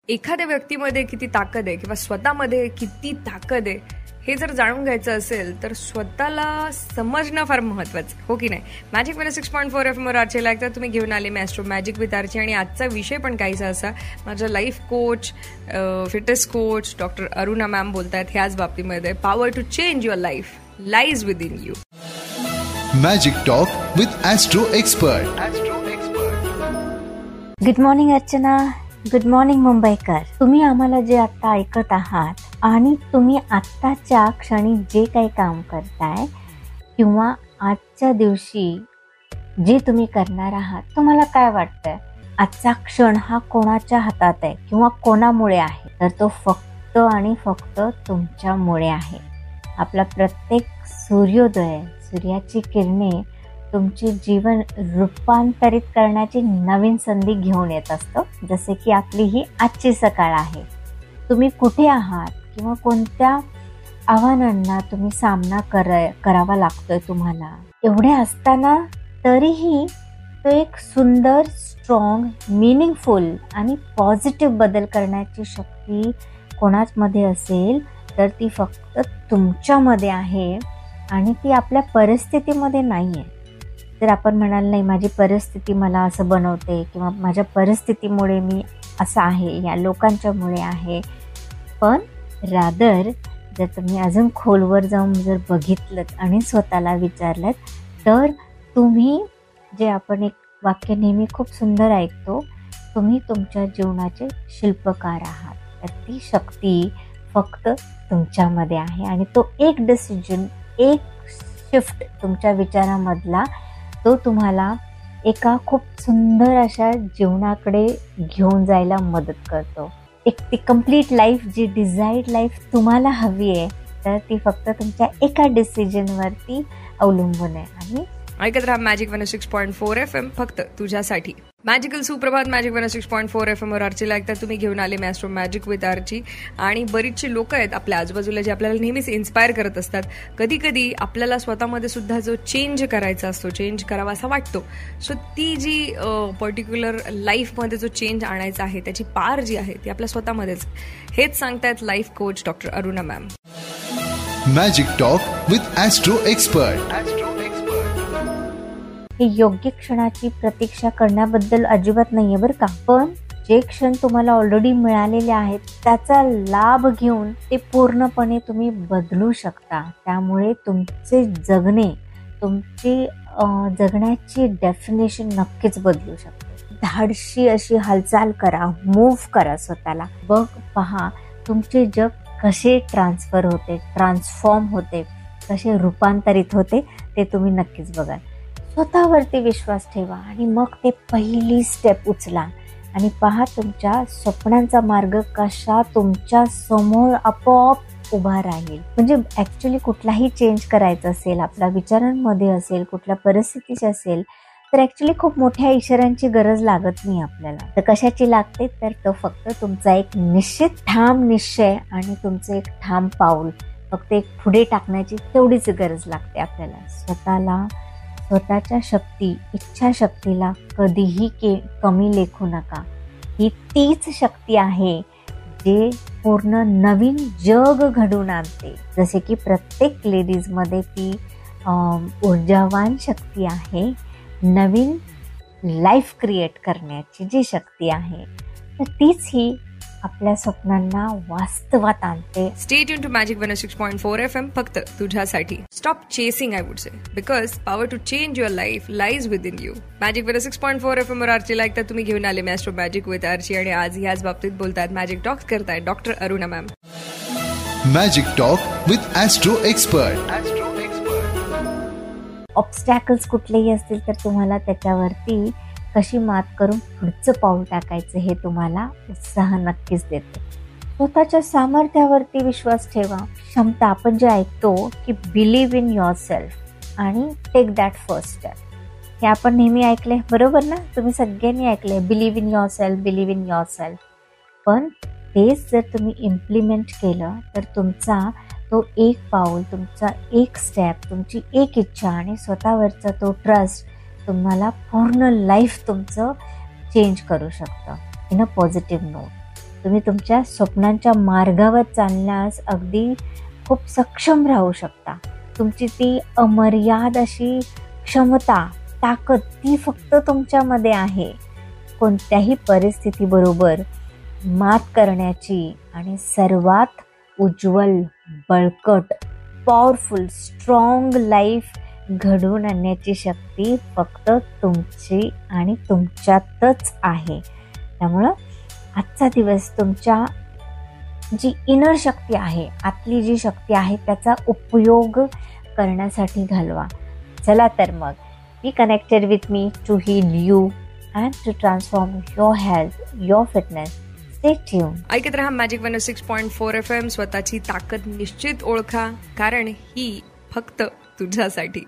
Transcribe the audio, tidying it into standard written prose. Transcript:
एखाद्या व्यक्तीमध्ये किती ताकद आहे किंवा स्वतःमध्ये किती ताकद आहे हे जर जाणून घ्यायचं असेल तर स्वतःला समजणं फार महत्वाचं, हो की नाही. मॅजिक 6.4 FM वर आरचे लागतात. तुम्ही घेऊन आले मॅस्ट्रो मॅजिक विथ आरचे आणि आजचा विषय पण काहीसा असा. माझ्या life coach, fitness coach doctor Aruna ma'am बोलतायत ह्याच बाबतीमध्ये. Power to change your life lies within you. Magic talk with astro expert. Good morning Archana. Good morning Mumbaikar. तुम्ही आम्हाला जे आता ऐकत आहात आणि तुम्ही आत्ताच्या क्षणी जे काही काम करताय किंवा आजच्या दिवशी जे तुम्ही करणार आहात, तुम्हाला काय वाटतंय आजचा क्षण हा कोणाच्या हातात आहे किंवा कोणामुळे आहे? तर तो फक्त आणि फक्त तुमच्यामुळे आहे. आपला प्रत्येक सूर्योदय, सूर्याची किरणे तुमचे जीवन रूपांतरित करण्याची नवीन संधी घेऊन येत असतं. जसे की आपली ही आजची सकाळ आहे. तुम्ही कुठे आहात किंवा कोणत्या आव्हानांना तुम्ही सामना करावा लागतोय तुम्हाला, एवढे असताना तरीही तो एक सुंदर, स्ट्रॉंग, मिनिंगफुल आणि पॉझिटिव्ह बदल करण्याची शक्ती कोणामध्ये असेल तर ती फक्त तुमच्यामध्ये आहे आणि ती आपल्या परिस्थितीमध्ये नाही आहे. जर आपण म्हणाल नाही माझी परिस्थिती मला असं बनवते किंवा माझ्या परिस्थितीमुळे मी असं आहे, या लोकांच्यामुळे आहे, पण रादर जर तुम्ही अजून खोलवर जाऊन जर बघितलं आणि स्वतःला विचारलं तर तुम्ही जे आपण एक वाक्य नेहमी खूप सुंदर ऐकतो, तुम्ही तुमच्या जीवनाचे शिल्पकार आहात. तर ती शक्ती फक्त तुमच्यामध्ये आहे आणि तो एक डिसिजन, एक शिफ्ट तुमच्या विचारामधला तो तुम्हाला एका खूप सुंदर अशा जीवनाकडे घेऊन जायला मदत करतो. एक ती कंप्लीट लाईफ, जी डिझायर्ड लाईफ तुम्हाला हवी आहे, तर ती फक्त तुमच्या एका डिसिजनवरती अवलंबून आहे. आणि ऐकत राहा मॅजिक 6.4 FM फक्त तुझ्यासाठी. मॅजिकल सुप्रभात. मॅजिक 6.4 FM वर आरची लागतात. तुम्ही घेऊन आले मॅस्ट्रो मॅजिक विथ आरची. आणि बरीचशी लोक आहेत आपल्या आजूबाजूला जे आपल्याला नेहमीच इन्स्पायर करत असतात. कधी कधी आपल्याला स्वतःमध्ये सुद्धा जो चेंज करायचा असतो, चेंज करावा असा वाटतो, सो ती जी पर्टिक्युलर लाईफमध्ये जो चेंज आणायचा आहे त्याची पार जी आहे ती आपल्या स्वतःमध्येच. हेच सांगतायत life coach doctor Aruna ma'am. Magic talk with astro expert. हे योग्य क्षणाची प्रतीक्षा करण्याबद्दल अजिबात नाहीये बरं का, पण जे क्षण तुम्हाला ऑलरेडी मिळालेले आहेत त्याचा लाभ घेऊन ते पूर्णपणे तुम्ही बदलू शकता. त्यामुळे तुमचे जगणे, तुमची जगण्याची डेफिनेशन नक्कीच बदलू शकते. धाडशी अशी हालचाल करा, मूव्ह करा स्वतःला. पहा तुमचे जग कसे ट्रान्सफॉर्म होते, कसे रूपांतरित होते ते तुम्ही नक्कीच बघाल. स्वतःवरती विश्वास ठेवा आणि मग ते पहिली स्टेप उचला आणि पहा तुमच्या स्वप्नांचा मार्ग कशा तुमच्या समोर आपोआप उभा राहील. म्हणजे ऍक्च्युली कुठलाही चेंज करायचा असेल, आपल्या विचारांमध्ये असेल, कुठल्या परिस्थितीची असेल, तर ऍक्च्युली खूप मोठ्या इशाऱ्यांची गरज लागत नाही आपल्याला. तर कशाची लागते तर तो फक्त तुमचा एक निश्चित ठाम निश्चय आणि तुमचं एक ठाम पाऊल, फक्त एक पुढे टाकण्याची तेवढीच गरज लागते आपल्याला. स्वतःच्या इच्छाशक्तीला कधीही कमी लेखू नका. ही तीच शक्ती आहे जे पूर्ण नवीन जग घडवून आणते. जसे की प्रत्येक लेडीजमध्ये ती ऊर्जावान शक्ती आहे, नवीन लाईफ क्रिएट करण्याची जी शक्ती आहे, तर तीच ही आपल्या स्वप्नांना वास्तवात आणते. Stay tune to magic 6.4 FM फक्त तुझ्यासाठी. Stop chasing, I would say, because power to change your life lies within you. Magic 6.4 FM वर आरची लागतात. तुम्ही घेऊन आले मॅस्ट्रो मॅजिक विथ आरची आणि आज ह्याच बाबतीत बोलतात, मॅजिक टॉक्स करतायत doctor Aruna ma'am. Magic talk with astro expert. Obstacles कुठलेही असतील तर तुम्हाला त्याच्यावरती कशी मात करून पुढचं पाऊल टाकायचं हे तुम्हाला उत्साह नक्कीच देते. स्वतःच्या सामर्थ्यावरती विश्वास ठेवा. क्षमता, आपण जे ऐकतो की बिलीव्ह इन युअर सेल्फ आणि टेक दॅट फर्स्ट स्टेप, हे आपण नेहमी ऐकलंय बरोबर ना? तुम्ही सगळ्यांनी ऐकलंय believe in your self, believe in your self. पण तेच जर तुम्ही इम्प्लिमेंट केलं तर तुमचा तो एक पाऊल, तुमचा एक स्टेप, तुमची एक इच्छा आणि स्वतःवरचा तो ट्रस्ट तुम्हाला पूर्ण लाईफ तुमचं चेंज करू शकतं इन अ पॉझिटिव्ह नोट. तुम्ही तुमच्या स्वप्नांच्या मार्गावर चालण्यास अगदी खूप सक्षम राहू शकता. तुमची ती अमर्याद अशी क्षमता, ताकद ती फक्त तुमच्यामध्ये आहे. कोणत्याही परिस्थितीबरोबर मात करण्याची आणि सर्वात उज्ज्वल, बळकट, पॉवरफुल, स्ट्रॉंग लाईफ घडवून आणण्याची शक्ती फक्त तुमची आणि तुमच्यातच आहे. त्यामुळं आजचा दिवस तुमच्या जी इनर शक्ती आहे, आतली जी शक्ती आहे त्याचा उपयोग करण्यासाठी घालवा. चला तर मग, be connected with me to heal you and to transform your health, your fitness. Stay tune. ऐकत रहा मॅजिक 106.4 FM. स्वतःची ताकद निश्चित ओळखा, कारण ही फक्त तुझ्यासाठी.